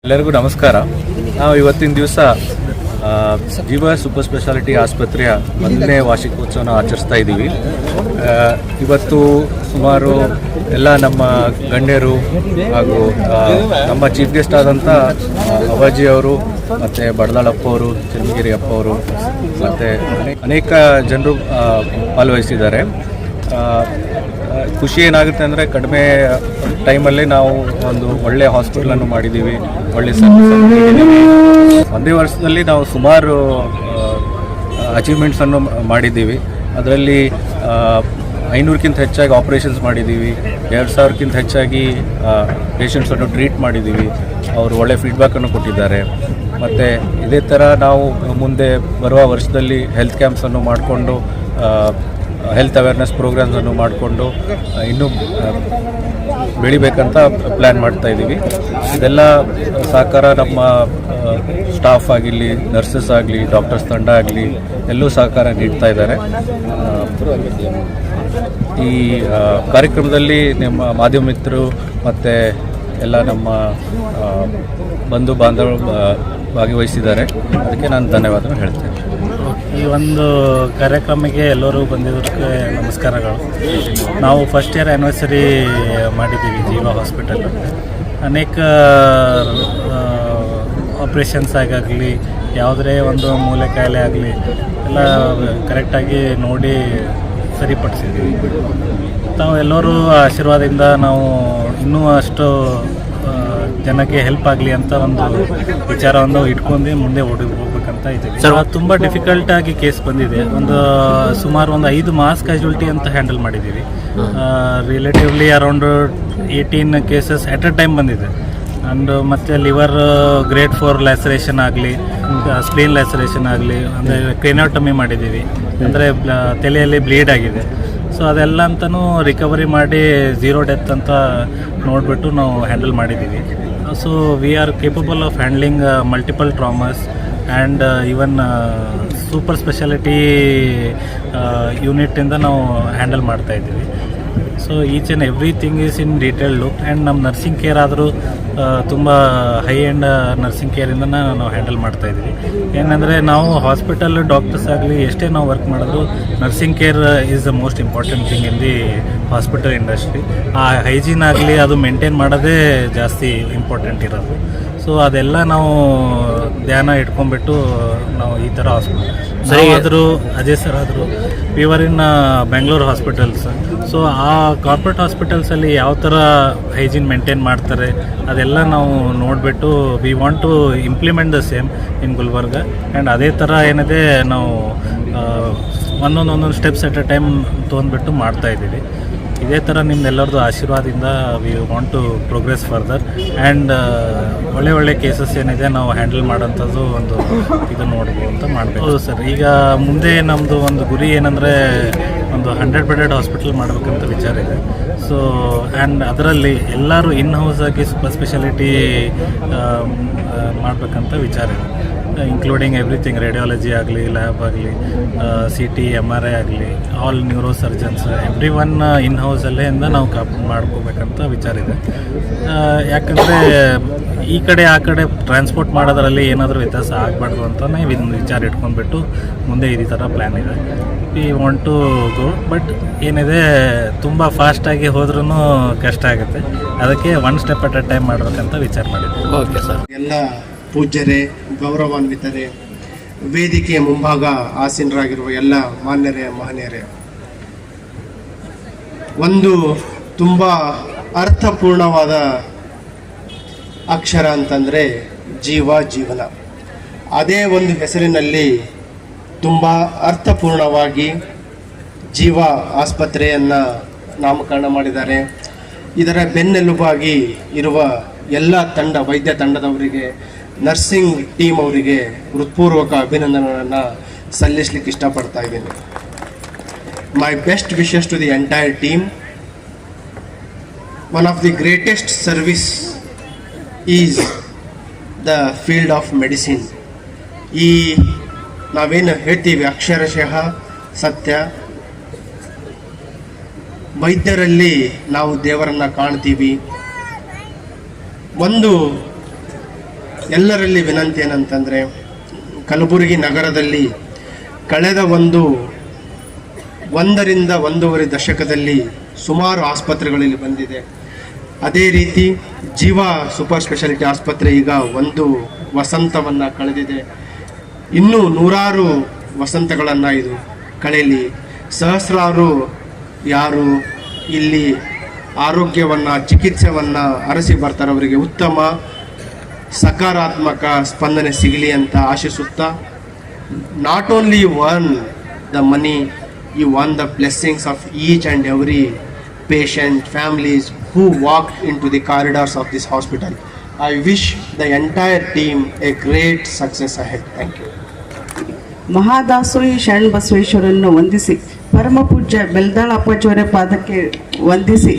ಎಲ್ಲರಿಗೂ ನಮಸ್ಕಾರ. ನಾವು ಇವತ್ತಿನ ದಿವಸ ಜೀವ ಸೂಪರ್ ಸ್ಪೆಷಾಲಿಟಿ ಆಸ್ಪತ್ರೆಯ 1ನೇ ವಾರ್ಷಿಕೋತ್ಸವನ ಆಚರಿಸ್ತಾ ಇದ್ದೀವಿ. ಇವತ್ತು ಸುಮಾರು ಎಲ್ಲ ನಮ್ಮ ಗಣ್ಯರು ಹಾಗೂ ನಮ್ಮ ಚೀಫ್ ಗೆಸ್ಟ್ ಆದಂಥ ಅವಾಜಿ ಅವರು ಮತ್ತು ಬಡದಾಳಪ್ಪ ಅವರು, ಚನ್ನಗಿರಿ ಅಪ್ಪ ಅವರು ಮತ್ತು ಅನೇಕ ಜನರು ಭಾಗವಹಿಸಿದ್ದಾರೆ. ಖುಷಿ ಏನಾಗುತ್ತೆ ಅಂದರೆ ಕಡಿಮೆ ಟೈಮಲ್ಲಿ ನಾವು ಒಂದು ಒಳ್ಳೆಯ ಹಾಸ್ಪಿಟಲನ್ನು ಮಾಡಿದ್ದೀವಿ, ಒಳ್ಳೆ ಸರ್ವಿಸ್ ನೀಡಿದ್ದೀವಿ. ಒಂದೇ ವರ್ಷದಲ್ಲಿ ನಾವು ಸುಮಾರು ಅಚೀವ್ಮೆಂಟ್ಸನ್ನು ಮಾಡಿದ್ದೀವಿ. ಅದರಲ್ಲಿ 500ಕ್ಕಿಂತ ಹೆಚ್ಚಾಗಿ ಆಪ್ರೇಷನ್ಸ್ ಮಾಡಿದ್ದೀವಿ, 2000ಕ್ಕಿಂತ ಹೆಚ್ಚಾಗಿ ಪೇಷಂಟ್ಸನ್ನು ಟ್ರೀಟ್ ಮಾಡಿದ್ದೀವಿ. ಅವರು ಒಳ್ಳೆ ಫೀಡ್ಬ್ಯಾಕನ್ನು ಕೊಟ್ಟಿದ್ದಾರೆ. ಮತ್ತು ಇದೇ ಥರ ನಾವು ಮುಂದೆ ಬರುವ ವರ್ಷದಲ್ಲಿ ಹೆಲ್ತ್ ಕ್ಯಾಂಪ್ಸನ್ನು ಮಾಡಿಕೊಂಡು ಹೆಲ್ತ್ ಅವೇರ್ನೆಸ್ ಪ್ರೋಗ್ರಾಮ್ಸನ್ನು ಮಾಡಿಕೊಂಡು ಇನ್ನೂ ಬೆಳಿಬೇಕಂತ ಪ್ಲ್ಯಾನ್ ಮಾಡ್ತಾಯಿದ್ದೀವಿ. ಇದೆಲ್ಲ ಸಹಕಾರ ನಮ್ಮ ಸ್ಟಾಫ್ ಆಗಿರಲಿ, ನರ್ಸಸ್ ಆಗಲಿ, ಡಾಕ್ಟರ್ಸ್ ತಂಡ ಆಗಲಿ ಎಲ್ಲೂ ಸಹಕಾರ ನೀಡ್ತಾ ಇದ್ದಾರೆ. ಈ ಕಾರ್ಯಕ್ರಮದಲ್ಲಿ ನಮ್ಮ ಮಾಧ್ಯಮ ಮಿತ್ರರು ಮತ್ತು ಎಲ್ಲ ನಮ್ಮ ಬಂಧು ಬಾಂಧವರು ಭಾಗವಹಿಸಿದ್ದಾರೆ. ಅದಕ್ಕೆ ನಾನು ಧನ್ಯವಾದ ಹೇಳ್ತೇನೆ. ಈ ಒಂದು ಕಾರ್ಯಕ್ರಮಕ್ಕೆ ಎಲ್ಲರೂ ಬಂದಿದ್ದಕ್ಕೆ ನಮಸ್ಕಾರಗಳು. ನಾವು ಫಸ್ಟ್ ಇಯರ್ ಆ್ಯನಿವರ್ಸರಿ ಮಾಡಿದ್ದೀವಿ ಜೀವ ಹಾಸ್ಪಿಟಲ್. ಅನೇಕ ಆಪ್ರೇಷನ್ಸ್ ಆಗಲಿ, ಯಾವುದೇ ಒಂದು ಮೂಲೆ ಕಾಯಿಲೆ ಆಗಲಿ ಎಲ್ಲ ಕರೆಕ್ಟಾಗಿ ನೋಡಿ ಸರಿಪಡಿಸಿದ್ದೀವಿ. ತಾವು ಎಲ್ಲರೂ ಆಶೀರ್ವಾದದಿಂದ ನಾವು ಇನ್ನೂ ಅಷ್ಟು ಜನಕ್ಕೆ ಹೆಲ್ಪ್ ಆಗಲಿ ಅಂತ ಒಂದು ವಿಚಾರವನ್ನು ಇಟ್ಕೊಂಡು ಮುಂದೆ ಹೋಗ್ಬೇಕಂತ ಇದ್ದೀವಿ. ತುಂಬ ಡಿಫಿಕಲ್ಟ್ ಆಗಿ ಕೇಸ್ ಬಂದಿದೆ. ಸುಮಾರು 5 ಮಾಸ್ ಕ್ಯಾಶುಯಾಲಿಟಿ ಅಂತ ಹ್ಯಾಂಡಲ್ ಮಾಡಿದ್ದೀವಿ. ರಿಲೇಟಿವ್ಲಿ ಅರೌಂಡ್ 18 ಕೇಸಸ್ ಎಟ್ ಅ ಟೈಮ್ ಬಂದಿದೆ. ಆ್ಯಂಡ್ ಮತ್ತು ಲಿವರ್ ಗ್ರೇಡ್ 4 ಲ್ಯಾಸರೇಷನ್ ಆಗಲಿ, ಸ್ಪ್ಲೀನ್ ಲ್ಯಾಸರೇಷನ್ ಆಗಲಿ, ಅಂದರೆ ಕ್ರೇನಿಯೋಟಮಿ ಮಾಡಿದ್ದೀವಿ, ಅಂದರೆ ತಲೆಯಲ್ಲಿ ಬ್ಲೀಡ್ ಆಗಿದೆ. ಸೊ ಅದೆಲ್ಲ ಅಂತಲೂ ರಿಕವರಿ ಮಾಡಿ 0 ಡೆತ್ ಅಂತ ನೋಡಿಬಿಟ್ಟು ನಾವು ಹ್ಯಾಂಡಲ್ ಮಾಡಿದ್ದೀವಿ. So we are capable of handling multiple traumas and even super speciality ಯೂನಿಟ್ಟಿಂದ ನಾವು ಹ್ಯಾಂಡಲ್ ಮಾಡ್ತಾಯಿದ್ದೀವಿ. So each and everything is in detail look. And ನಮ್ಮ ನರ್ಸಿಂಗ್ ಕೇರ್ ಆದರೂ ತುಂಬ ಹೈ ಎಂಡ್ ನರ್ಸಿಂಗ್ ಕೇರಿಂದ ನಾವು ಹ್ಯಾಂಡಲ್ ಮಾಡ್ತಾಯಿದ್ದೀವಿ. ಏನಂದರೆ ನಾವು ಹಾಸ್ಪಿಟಲ್ ಡಾಕ್ಟರ್ಸ್ ಆಗಲಿ ಎಷ್ಟೇ ನಾವು ವರ್ಕ್ ಮಾಡಿದ್ರು nursing care is the most important thing in the hospital industry. ಆ ಹೈಜೀನ್ ಆಗಲಿ ಅದು ಮೇಂಟೈನ್ ಮಾಡೋದೇ ಜಾಸ್ತಿ ಇಂಪಾರ್ಟೆಂಟ್ ಇರೋದು. ಸೊ ಅದೆಲ್ಲ ನಾವು ಧ್ಯಾನ ಇಟ್ಕೊಂಡ್ಬಿಟ್ಟು ನಾವು ಈ ಥರ ಹಾಸ್ಪಿಟಲ್ ಆದರೂ ಅಜಯ್ ಸರ್ ಆದರೂ we are in Bengaluru hospitals. So ಆ ಕಾರ್ಪೊರೇಟ್ ಹಾಸ್ಪಿಟಲ್ಸಲ್ಲಿ ಯಾವ ಥರ ಹೈಜೀನ್ ಮೇಂಟೈನ್ ಮಾಡ್ತಾರೆ ಅದೆಲ್ಲ ನಾವು ನೋಡಿಬಿಟ್ಟು we want to implement the same in Gulbarga. And ಅದೇ ಥರ ಏನಿದೆ ನಾವು ಒಂದೊಂದು ಸ್ಟೆಪ್ಸ್ ಎಟ್ ಅ ಟೈಮ್ ತೊಗೊಂಡ್ಬಿಟ್ಟು ಮಾಡ್ತಾಯಿದ್ದೀವಿ. ಇದೇ ಥರ ನಿಮ್ಮೆಲ್ಲರದ್ದು ಆಶೀರ್ವಾದದಿಂದ we want to progress further. And ಒಳ್ಳೆ ಕೇಸಸ್ ಏನಿದೆ ನಾವು ಹ್ಯಾಂಡಲ್ ಮಾಡೋಂಥದ್ದು ಒಂದು ಇದು ನೋಡ್ಬೋದು ಅಂತ ಮಾಡಬೇಕು. ಹೌದು ಸರ್, ಈಗ ಮುಂದೆ ನಮ್ಮದು ಒಂದು ಗುರಿ ಏನಂದರೆ ಒಂದು 100 ಬೆಡೆಡ್ ಹಾಸ್ಪಿಟಲ್ ಮಾಡಬೇಕಂತ ವಿಚಾರ ಇದೆ. ಸೊ ಆ್ಯಂಡ್ ಅದರಲ್ಲಿ ಎಲ್ಲರೂ ಇನ್ ಹೌಸ್ ಆಗಿ ಸೂಪರ್ ಸ್ಪೆಷಾಲಿಟಿ ಮಾಡಬೇಕಂತ ವಿಚಾರ ಇದೆ. ಇನ್ಕ್ಲೂಡಿಂಗ್ ಎವ್ರಿಥಿಂಗ್, ರೇಡಿಯಾಲಜಿ ಆಗಲಿ, ಲ್ಯಾಬ್ ಆಗಲಿ, CT MRI ಆಗಲಿ, all neuro surgeons every one in ಹೌಸಲ್ಲಿಂದ ನಾವು ಮಾಡ್ಕೋಬೇಕಂತ ವಿಚಾರ ಇದೆ. ಯಾಕಂದರೆ ಈ ಕಡೆ ಆ ಕಡೆ ಟ್ರಾನ್ಸ್ಪೋರ್ಟ್ ಮಾಡೋದ್ರಲ್ಲಿ ಏನಾದರೂ ವ್ಯತ್ಯಾಸ ಆಗಬಾರ್ದು ಅಂತಲೇ ಒಂದು ವಿಚಾರ ಇಟ್ಕೊಂಡ್ಬಿಟ್ಟು ಮುಂದೆ ಈ ಥರ ಪ್ಲ್ಯಾನ್ ಇದೆ. We want to go, but ಏನಿದೆ ತುಂಬ ಫಾಸ್ಟಾಗಿ ಹೋದ್ರೂ ಕಷ್ಟ ಆಗುತ್ತೆ. ಅದಕ್ಕೆ 1 ಸ್ಟೆಪ್ ಅಟ್ ಅ ಟೈಮ್ ಮಾಡಬೇಕಂತ ವಿಚಾರ ಮಾಡಿದ್ವಿ. Okay sir. ಎಲ್ಲ ಪೂಜ್ಯರೇ, ಗೌರವಾನ್ವಿತರೇ, ವೇದಿಕೆಯ ಮುಂಭಾಗ ಆಸೀನರಾಗಿರುವ ಎಲ್ಲ ಮಾನ್ಯರೇ, ಮಹನೀಯರೇ, ಒಂದು ತುಂಬ ಅರ್ಥಪೂರ್ಣವಾದ ಅಕ್ಷರ ಅಂತಂದರೆ ಜೀವನ. ಅದೇ ಒಂದು ಹೆಸರಿನಲ್ಲಿ ತುಂಬ ಅರ್ಥಪೂರ್ಣವಾಗಿ ಜೀವ ಆಸ್ಪತ್ರೆಯನ್ನು ನಾಮಕರಣ ಮಾಡಿದ್ದಾರೆ. ಇದರ ಬೆನ್ನೆಲುಬಾಗಿ ಇರುವ ಎಲ್ಲ ವೈದ್ಯ ತಂಡದವರಿಗೆ, ನರ್ಸಿಂಗ್ ಟೀಮ್ ಅವರಿಗೆ ಹೃತ್ಪೂರ್ವಕ ಅಭಿನಂದನೆಗಳನ್ನು ಸಲ್ಲಿಸಲಿಕ್ಕೆ ಇಷ್ಟಪಡ್ತಾ ಇದ್ದೀನಿ. My best wishes to the entire team. One of the greatest service is the field of medicine. ಈ ನಾವೇನು ಹೇಳ್ತೀವಿ ಅಕ್ಷರಶಃ ಸತ್ಯ. ವೈದ್ಯರಲ್ಲಿ ನಾವು ದೇವರನ್ನು ಕಾಣ್ತೀವಿ. ಒಂದು ಎಲ್ಲರಲ್ಲಿ ವಿನಂತಿ ಏನಂತಂದರೆ, ಕಲಬುರಗಿ ನಗರದಲ್ಲಿ ಕಳೆದ 1.5 ದಶಕದಲ್ಲಿ ಸುಮಾರು ಆಸ್ಪತ್ರೆಗಳಲ್ಲಿ ಬಂದಿದೆ. ಅದೇ ರೀತಿ ಜೀವ ಸೂಪರ್ ಸ್ಪೆಷಾಲಿಟಿ ಆಸ್ಪತ್ರೆ ಈಗ 1 ವಸಂತವನ್ನು ಕಳೆದಿದೆ. ಇನ್ನೂ 100 ವಸಂತಗಳನ್ನು ಇದು ಕಳೆಯಲಿ. ಸಹಸ್ರಾರು ಯಾರು ಇಲ್ಲಿ ಆರೋಗ್ಯವನ್ನು, ಚಿಕಿತ್ಸೆಯನ್ನು ಅರಸಿ ಬರ್ತಾರೆ ಅವರಿಗೆ ಉತ್ತಮ ಸಕಾರಾತ್ಮಕ ಸ್ಪಂದನೆ ಸಿಗಲಿ ಅಂತ ಆಶಿಸುತ್ತಾ, not only you earn the money, you won the blessings of each and every patient, families who walked into the corridors of this hospital. I wish the entire team a great success ahead. Thank you. ಮಹಾದಾಸೋಹಿ ಶರಣ ಬಸವೇಶ್ವರನ್ನು ವಂದಿಸಿ, ಪರಮ ಪೂಜ್ಯ ಬೆಲ್ದಾಳ ಅಪ್ಪಾಜಿಯವರ ಪಾದಕ್ಕೆ ವಂದಿಸಿ,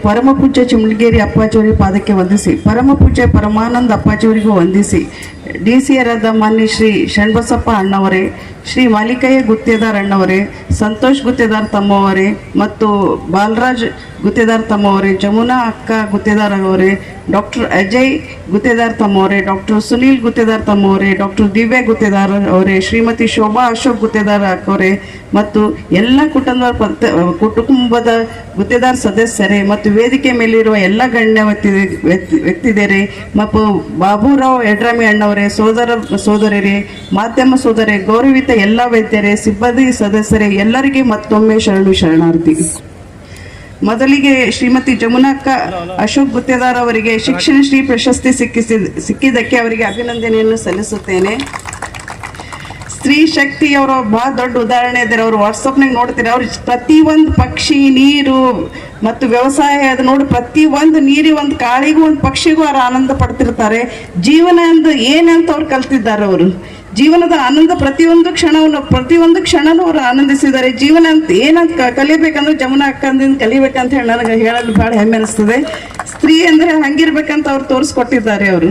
ಪರಮ ಪೂಜ್ಯ ಚಿಮಣಗೇರಿ ಅಪ್ಪಾಜಿಯವರ ಪಾದಕ್ಕೆ ವಂದಿಸಿ, ಪರಮ ಪೂಜ್ಯ ಪರಮಾನಂದ ಅಪ್ಪಾಜಿಯವರಿಗೂ ವಂದಿಸಿ, ಡಿ.ಸಿ.ಆರಾದ ಮಾನ್ಯ ಶ್ರೀ ಶರಣಬಸಪ್ಪ ಅಣ್ಣವರೇ, ಶ್ರೀ ಮಾಲಿಕಯ್ಯ ಗುತ್ತೇದಾರ್ ಅಣ್ಣವರೇ, ಸಂತೋಷ್ ಗುತ್ತೇದಾರ್ ತಮ್ಮವರೇ ಮತ್ತು ಬಾಲರಾಜ್ ಗುತ್ತೇದಾರ್ ತಮ್ಮವರೇ, ಜಮುನಾ ಅಕ್ಕ ಗುತ್ತೇದಾರ್ ಅವರೇ, ಡಾಕ್ಟರ್ ಅಜಯ್ ಗುತ್ತೇದಾರ್ ತಮ್ಮವರೇ, ಡಾಕ್ಟರ್ ಸುನೀಲ್ ಗುತ್ತೇದಾರ್ ತಮ್ಮವರೇ, ಡಾಕ್ಟರ್ ದಿವ್ಯಾ ಗುತ್ತೇದಾರ್ ಅವರೇ, ಶ್ರೀಮತಿ ಶೋಭಾ ಅಶೋಕ್ ಗುತ್ತೇದಾರ್ ಅವರೇ ಮತ್ತು ಎಲ್ಲ ಕುಟುಂಬದ ಗುತ್ತೇದಾರ್ ಸದಸ್ಯರೇ ಮತ್ತು ವೇದಿಕೆ ಮೇಲಿರುವ ಎಲ್ಲ ಗಣ್ಯ ವ್ಯಕ್ತಿದರೆ ಮತ್ತು ಬಾಬುರಾವ್ ಯಡ್ರಾಮಿ ಅಣ್ಣವರೇ, ಸೋದರರೇ, ಮಾಧ್ಯಮ ಸೋದರೇ, ಗೌರವಿತ ಎಲ್ಲ ವೈದ್ಯರೇ, ಸಿಬ್ಬಂದಿ ಸದಸ್ಯರೇ, ಎಲ್ಲರಿಗೆ ಮತ್ತೊಮ್ಮೆ ಶರಣಾರ್ಥಿ. ಮೊದಲಿಗೆ ಶ್ರೀಮತಿ ಜಮುನಕ್ಕ ಅಶೋಕ್ ಗುತ್ತೇದಾರ್ ಅವರಿಗೆ ಶಿಕ್ಷಣ ಶ್ರೀ ಪ್ರಶಸ್ತಿ ಸಿಕ್ಕಿದ್ದಕ್ಕೆ ಅವರಿಗೆ ಅಭಿನಂದನೆಯನ್ನು ಸಲ್ಲಿಸುತ್ತೇನೆ. ಸ್ತ್ರೀ ಶಕ್ತಿ ಅವರ ಬಹಳ ದೊಡ್ಡ ಉದಾಹರಣೆ ಇದ್ದಾರೆ. ಅವರು ವಾಟ್ಸಪ್ನಾಗ ನೋಡ್ತೀರಿ, ಅವ್ರು ಪ್ರತಿಯೊಂದು ಪಕ್ಷಿ, ನೀರು ಮತ್ತು ವ್ಯವಸಾಯ ಅದು ನೋಡಿ ಪ್ರತಿಯೊಂದು ನೀರಿ ಒಂದು ಕಾಳಿಗೂ ಒಂದು ಪಕ್ಷಿಗೂ ಅವ್ರು ಆನಂದ ಪಡ್ತಿರ್ತಾರೆ. ಜೀವನ ಅಂದು ಏನಂತ ಅವ್ರು ಕಲ್ತಿದ್ದಾರೆ. ಅವರು ಜೀವನದ ಆನಂದ ಪ್ರತಿಯೊಂದು ಕ್ಷಣನೂ ಅವರು ಆನಂದಿಸಿದ್ದಾರೆ. ಜೀವನ ಅಂತ ಏನಂತ ಕಲಿಬೇಕಂದ್ರೆ ಜಮುನಾ ಅಕ್ಕಂದಿಂದ ಕಲಿಬೇಕಂತ ಹೇಳಿ ನನಗೆ ಹೇಳಲು ಭಾಳ ಹೆಮ್ಮೆ ಅನಿಸ್ತದೆ. ಸ್ತ್ರೀ ಅಂದರೆ ಹಂಗಿರ್ಬೇಕಂತ ಅವ್ರು ತೋರಿಸ್ಕೊಟ್ಟಿದ್ದಾರೆ. ಅವರು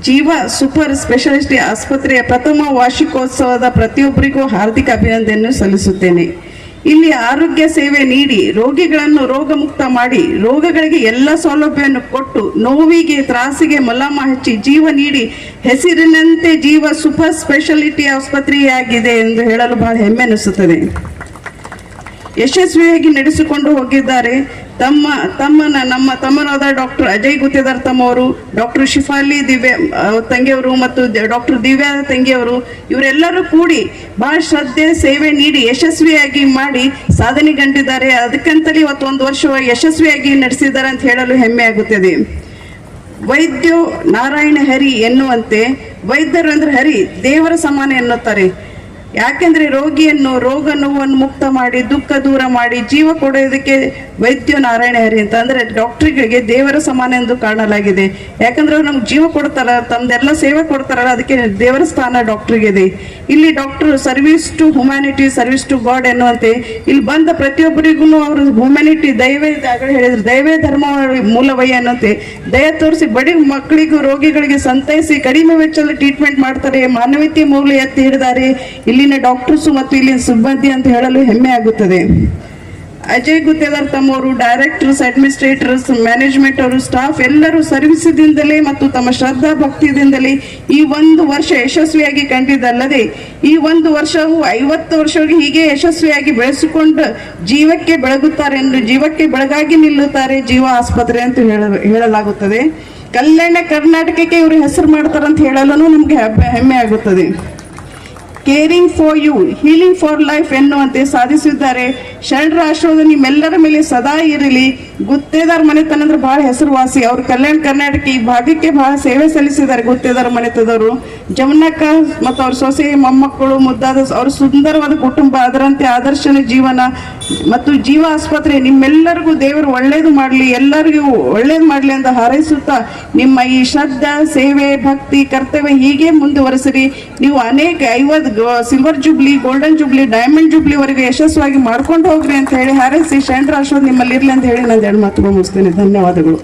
ಜೀವ ಸೂಪರ್ ಸ್ಪೆಷಾಲಿಟಿ ಆಸ್ಪತ್ರೆಯ ಪ್ರಥಮ ವಾರ್ಷಿಕೋತ್ಸವದ ಪ್ರತಿಯೊಬ್ಬರಿಗೂ ಹಾರ್ದಿಕ ಅಭಿನಂದನೆಯನ್ನು ಸಲ್ಲಿಸುತ್ತೇನೆ. ಇಲ್ಲಿ ಆರೋಗ್ಯ ಸೇವೆ ನೀಡಿ ರೋಗಿಗಳನ್ನು ರೋಗಮುಕ್ತ ಮಾಡಿ, ರೋಗಗಳಿಗೆ ಎಲ್ಲ ಸೌಲಭ್ಯವನ್ನು ಕೊಟ್ಟು, ನೋವಿಗೆ ತ್ರಾಸಿಗೆ ಮಲಾಮ ಹಚ್ಚಿ ಜೀವ ನೀಡಿ ಹೆಸರಿನಂತೆ ಜೀವ ಸೂಪರ್ ಸ್ಪೆಷಾಲಿಟಿ ಆಸ್ಪತ್ರೆಯಾಗಿದೆ ಎಂದು ಹೇಳಲು ಬಹಳ ಹೆಮ್ಮೆ ಅನಿಸುತ್ತದೆ. ಯಶಸ್ವಿಯಾಗಿ ನಡೆಸಿಕೊಂಡು ಹೋಗಿದ್ದಾರೆ. ನಮ್ಮ ತಮ್ಮನಾದ ಡಾಕ್ಟರ್ ಅಜಯ್ ಗುತ್ತೇದಾರ್ ತಮ್ಮವರು, ಡಾಕ್ಟರ್ ಶಿಫಾಲಿ ತಂಗಿಯವರು ಮತ್ತು ಡಾಕ್ಟರ್ ದಿವ್ಯಾ ತಂಗಿಯವರು, ಇವರೆಲ್ಲರೂ ಕೂಡಿ ಬಹಳ ಶ್ರದ್ಧೆ ಸೇವೆ ನೀಡಿ ಯಶಸ್ವಿಯಾಗಿ ಮಾಡಿ ಸಾಧನೆಗಂಡಿದ್ದಾರೆ. ಅದಕ್ಕಂತಲೇ ಇವತ್ತು 1 ವರ್ಷ ಯಶಸ್ವಿಯಾಗಿ ನಡೆಸಿದ್ದಾರೆ ಅಂತ ಹೇಳಲು ಹೆಮ್ಮೆ ಆಗುತ್ತದೆ. ವೈದ್ಯೋ ನಾರಾಯಣ ಹರಿ ಎನ್ನುವಂತೆ ವೈದ್ಯರು ಅಂದ್ರೆ ಹರಿ ದೇವರ ಸಮಾನ ಎನ್ನುತ್ತಾರೆ. ಯಾಕೆಂದ್ರೆ ರೋಗಿಯನ್ನು ರೋಗ ನೋವನ್ನು ಮುಕ್ತ ಮಾಡಿ, ದುಃಖ ದೂರ ಮಾಡಿ, ಜೀವ ಕೊಡೋದಕ್ಕೆ ವೈದ್ಯ ನಾರಾಯಣ ಹರಿ ಅಂತ ಅಂದ್ರೆ ಡಾಕ್ಟ್ರಿಗೆ ದೇವರ ಸಮಾನ ಎಂದು ಕಾಣಲಾಗಿದೆ. ಯಾಕಂದ್ರೆ ಅವ್ರು ನಮ್ಗೆ ಜೀವ ಕೊಡ್ತಾರ, ತಮ್ದೆಲ್ಲ ಸೇವೆ ಕೊಡ್ತಾರಲ್ಲ, ಅದಕ್ಕೆ ದೇವರ ಸ್ಥಾನ ಡಾಕ್ಟ್ರಿಗೆ ಇದೆ. ಇಲ್ಲಿ doctor service to humanity, service to God ಎನ್ನುವಂತೆ ಇಲ್ಲಿ ಬಂದ ಪ್ರತಿಯೊಬ್ಬರಿಗೂ ಅವರು ಹ್ಯುಮ್ಯಾನಿಟಿ, ಹೇಳಿದ್ರು ದೈವೇ ಧರ್ಮ ಮೂಲವಯ್ಯ ಅನ್ನುವಂತೆ ದಯ ತೋರಿಸಿ ಬಡಿ ಮಕ್ಕಳಿಗೂ ರೋಗಿಗಳಿಗೆ ಸಂತೈಸಿ ಕಡಿಮೆ ವೆಚ್ಚದಲ್ಲಿ ಟ್ರೀಟ್ಮೆಂಟ್ ಮಾಡ್ತಾರೆ. ಮಾನವೀಯತೆ ಮೌಲ್ಯ ಎತ್ತಿ ಹಿಡಿದಾರೆ ಇಲ್ಲಿನ ಡಾಕ್ಟರ್ಸ್ ಮತ್ತು ಇಲ್ಲಿನ ಸಿಬ್ಬಂದಿ ಅಂತ ಹೇಳಲು ಹೆಮ್ಮೆ ಆಗುತ್ತದೆ. ಅಜಯ್ ಗುತ್ತೇದಾರ್ ತಮ್ಮವರು, ಡೈರೆಕ್ಟರ್ಸ್, ಅಡ್ಮಿನಿಸ್ಟ್ರೇಟರ್ಸ್, ಮ್ಯಾನೇಜ್ಮೆಂಟ್ ಅವರು, ಸ್ಟಾಫ್ ಎಲ್ಲರೂ ಸರ್ವಿಸದಿಂದಲೇ ಮತ್ತು ತಮ್ಮ ಶ್ರದ್ಧಾ ಭಕ್ತಿಯಿಂದಲೇ ಈ 1 ವರ್ಷ ಯಶಸ್ವಿಯಾಗಿ ಕಂಡಿದ್ದಲ್ಲದೆ ಈ 1 ವರ್ಷವು 50 ವರ್ಷವರೆಗೆ ಹೀಗೆ ಯಶಸ್ವಿಯಾಗಿ ಬೆಳೆಸಿಕೊಂಡು ಜೀವಕ್ಕೆ ಬೆಳಗುತ್ತಾರೆ ಎಂದು, ಜೀವಕ್ಕೆ ಬೆಳಗಾಗಿ ನಿಲ್ಲುತ್ತಾರೆ ಜೀವ ಆಸ್ಪತ್ರೆ ಅಂತ ಹೇಳಲಾಗುತ್ತದೆ. ಕಲ್ಯಾಣ ಕರ್ನಾಟಕಕ್ಕೆ ಇವರು ಹೆಸರು ಮಾಡ್ತಾರಂತ ಹೇಳಲು ನಮಗೆ ಹೆಮ್ಮೆ ಆಗುತ್ತದೆ. Caring for you, healing for life ಎನ್ನುವಂತೆ ಸಾಧಿಸಿದ್ದಾರೆ. ಶರಣರ ಆಶೀರ್ವಾದ ನಿಮ್ಮೆಲ್ಲರ ಮೇಲೆ ಸದಾ ಇರಲಿ. ಗುತ್ತೇದಾರ್ ಮನೆತನ ಅಂದ್ರೆ ಬಹಳ ಹೆಸರುವಾಸಿ. ಅವರು ಕಲ್ಯಾಣ ಕರ್ನಾಟಕ ಈ ಭಾಗಕ್ಕೆ ಬಹಳ ಸೇವೆ ಸಲ್ಲಿಸಿದ್ದಾರೆ. ಗುತ್ತೇದಾರ್ ಮನೆತನದವರು ಜಮುನಕ್ಕ ಮತ್ತು ಅವ್ರ ಸೊಸೆ, ಮೊಮ್ಮಕ್ಕಳು, ಮುದ್ದಾದ ಅವ್ರ ಸುಂದರವಾದ ಕುಟುಂಬ, ಅದರಂತೆ ಆದರ್ಶನ ಜೀವನ ಮತ್ತು ಜೀವ ಆಸ್ಪತ್ರೆ ನಿಮ್ಮೆಲ್ಲರಿಗೂ ದೇವರು ಒಳ್ಳೇದು ಮಾಡಲಿ, ಎಲ್ಲರಿಗೂ ಒಳ್ಳೇದು ಮಾಡಲಿ ಅಂತ ಹಾರೈಸುತ್ತಾ ನಿಮ್ಮ ಈ ಶ್ರದ್ಧಾ, ಸೇವೆ, ಭಕ್ತಿ, ಕರ್ತವ್ಯ ಹೀಗೆ ಮುಂದುವರೆಸಿರಿ. ನೀವು ಅನೇಕ 50 silver jubilee, golden jubilee, diamond jubilee ವರೆಗೆ ಯಶಸ್ವಿಯಾಗಿ ಮಾಡ್ಕೊಂಡು ಹೋಗ್ರಿ ಅಂತ ಹೇಳಿ ಹಾರೈಸಿ ಶರಣರ ಆಶೀರ್ವಾದ ನಿಮ್ಮಲ್ಲಿ ಇರಲಿ ಅಂತ ಹೇಳಿ ನಾನು 2 ಮಾತುಗಳು ಮುಗಿಸ್ತೇನೆ. ಧನ್ಯವಾದಗಳು.